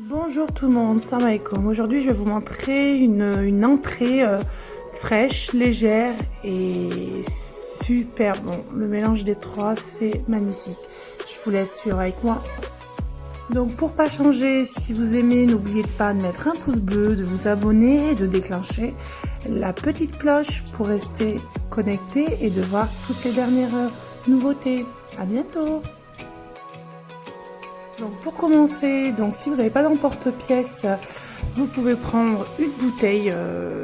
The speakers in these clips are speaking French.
Bonjour tout le monde, salam alaikum. Aujourd'hui je vais vous montrer une entrée fraîche, légère et super bon. Le mélange des trois c'est magnifique. Je vous laisse suivre avec moi. Donc pour pas changer, si vous aimez, n'oubliez pas de mettre un pouce bleu, de vous abonner et de déclencher la petite cloche pour rester connecté et de voir toutes les dernières nouveautés. À bientôt. Donc pour commencer, donc si vous n'avez pas d'emporte-pièce, vous pouvez prendre une bouteille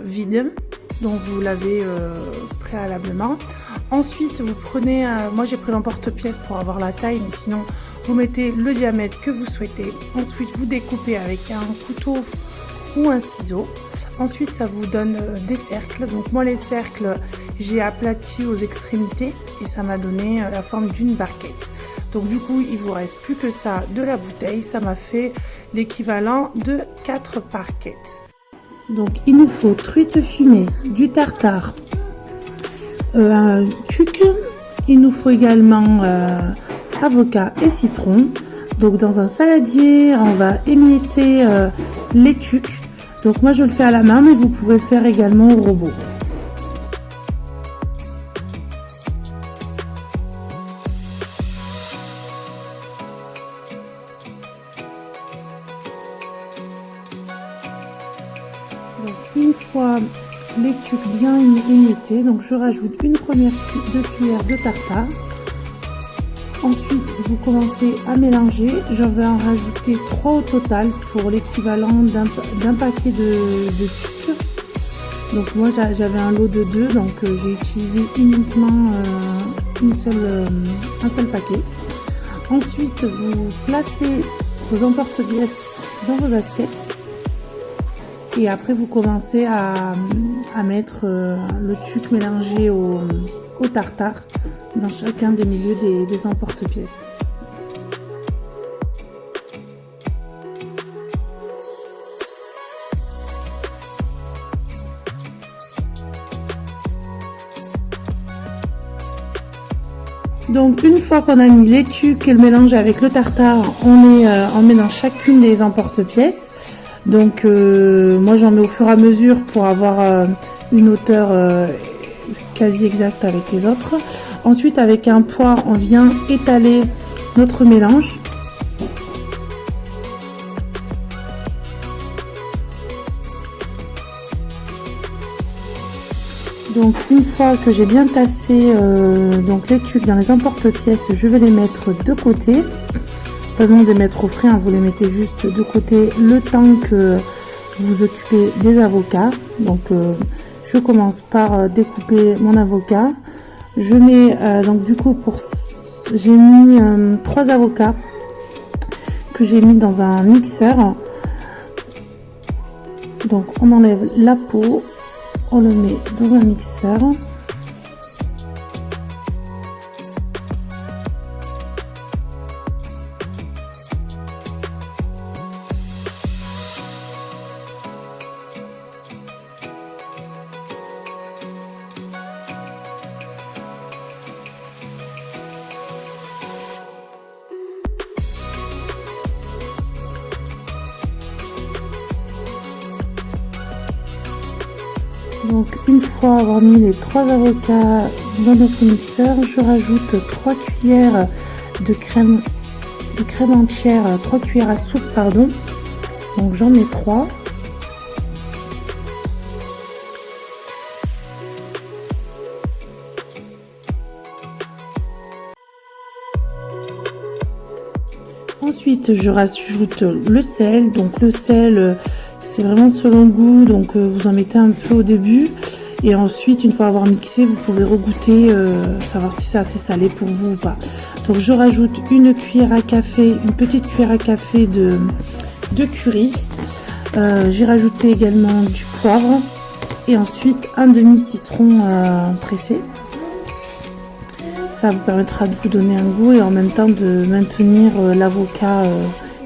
vide dont vous lavez préalablement. Ensuite vous prenez, moi j'ai pris l'emporte-pièce pour avoir la taille, mais sinon vous mettez le diamètre que vous souhaitez. Ensuite vous découpez avec un couteau ou un ciseau. Ensuite ça vous donne des cercles. Donc moi les cercles j'ai aplati aux extrémités et ça m'a donné la forme d'une barquette. Donc du coup il vous reste plus que ça de la bouteille, ça m'a fait l'équivalent de 4 barquettes. Donc il nous faut truite fumée, du tartare, un tuc, il nous faut également avocat et citron. Donc dans un saladier on va émietter les tucs. Donc moi je le fais à la main, mais vous pouvez le faire également au robot. Donc une fois les tucs bien émiettés, donc je rajoute une première cuillère de tartare. Ensuite vous commencez à mélanger, je vais en rajouter 3 au total pour l'équivalent d'un paquet de tucs. Donc moi j'avais un lot de 2, donc j'ai utilisé uniquement un seul paquet. Ensuite vous placez vos emporte-pièces dans vos assiettes. Et après vous commencez à mettre le tuc mélangé au tartare dans chacun des milieux des emporte-pièces. Donc une fois qu'on a mis les tucs et le mélange avec le tartare, on met dans chacune des emporte-pièces. Donc moi j'en mets au fur et à mesure pour avoir une hauteur quasi exacte avec les autres. Ensuite avec un poids on vient étaler notre mélange. Donc une fois que j'ai bien tassé donc les tubes dans les emporte-pièces, je vais les mettre de côté. Pas besoin de les mettre au frais, hein, vous les mettez juste de côté le temps que vous vous occupez des avocats. Donc je commence par découper mon avocat. Je mets donc du coup j'ai mis 3 avocats que j'ai mis dans un mixeur. Donc on enlève la peau, on le met dans un mixeur. Donc une fois avoir mis les 3 avocats dans notre mixeur, je rajoute 3 cuillères de crème entière, 3 cuillères à soupe pardon. Donc j'en ai 3. Ensuite je rajoute le sel. Donc le sel c'est vraiment selon goût, donc vous en mettez un peu au début et ensuite une fois avoir mixé vous pouvez regoûter, savoir si c'est assez salé pour vous ou pas. Donc je rajoute une petite cuillère à café de curry. J'ai rajouté également du poivre et ensuite un demi citron pressé. Ça vous permettra de vous donner un goût et en même temps de maintenir l'avocat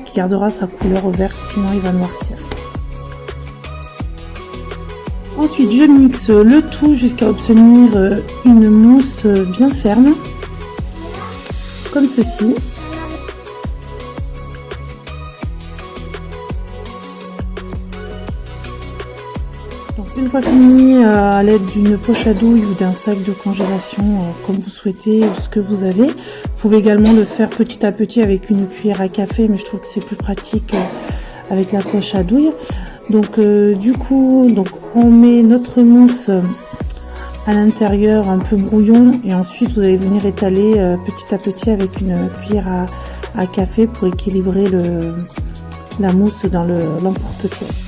qui gardera sa couleur verte, sinon il va noircir. Ensuite, je mixe le tout jusqu'à obtenir une mousse bien ferme, comme ceci. Donc, une fois fini, à l'aide d'une poche à douille ou d'un sac de congélation, comme vous souhaitez, ou ce que vous avez, vous pouvez également le faire petit à petit avec une cuillère à café, mais je trouve que c'est plus pratique avec la poche à douille. Donc du coup, on met notre mousse à l'intérieur un peu brouillon et ensuite vous allez venir étaler petit à petit avec une cuillère à café pour équilibrer la mousse dans l'emporte-pièce.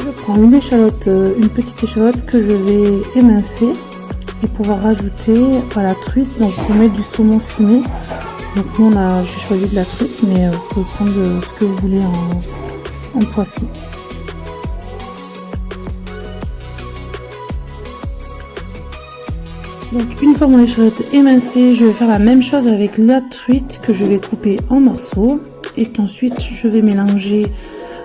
Je prends une échalote, une petite échalote que je vais émincer et pouvoir rajouter à la truite. Donc pour mettre du saumon fumé. Donc nous j'ai choisi de la truite, mais vous pouvez prendre ce que vous voulez en poisson. Donc une fois mon échalote émincée, je vais faire la même chose avec la truite que je vais couper en morceaux et qu'ensuite je vais mélanger.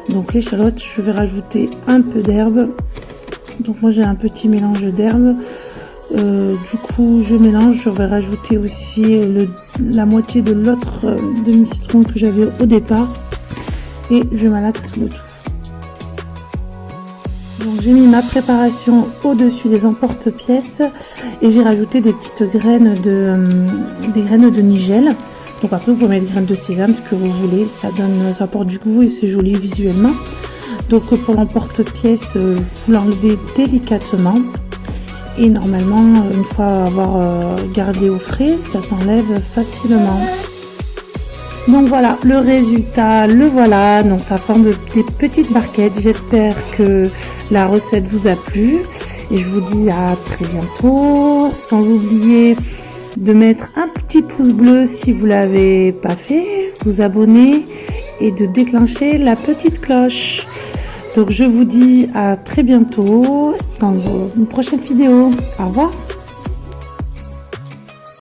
Donc l'échalote, je vais rajouter un peu d'herbe. Donc moi j'ai un petit mélange d'herbe. Du coup je mélange, je vais rajouter aussi la moitié de l'autre demi-citron que j'avais au départ. Et je malaxe le tout. Donc j'ai mis ma préparation au-dessus des emporte-pièces et j'ai rajouté des petites graines de nigel. Donc après vous pouvez mettre des graines de sésame, ce que vous voulez, ça apporte du goût et c'est joli visuellement. Donc pour l'emporte-pièce, vous l'enlevez délicatement et normalement une fois avoir gardé au frais, ça s'enlève facilement. Donc voilà, le résultat, le voilà. Donc ça forme des petites barquettes. J'espère que la recette vous a plu et je vous dis à très bientôt. Sans oublier de mettre un petit pouce bleu si vous l'avez pas fait, vous abonner et de déclencher la petite cloche. Donc je vous dis à très bientôt dans une prochaine vidéo. Au revoir.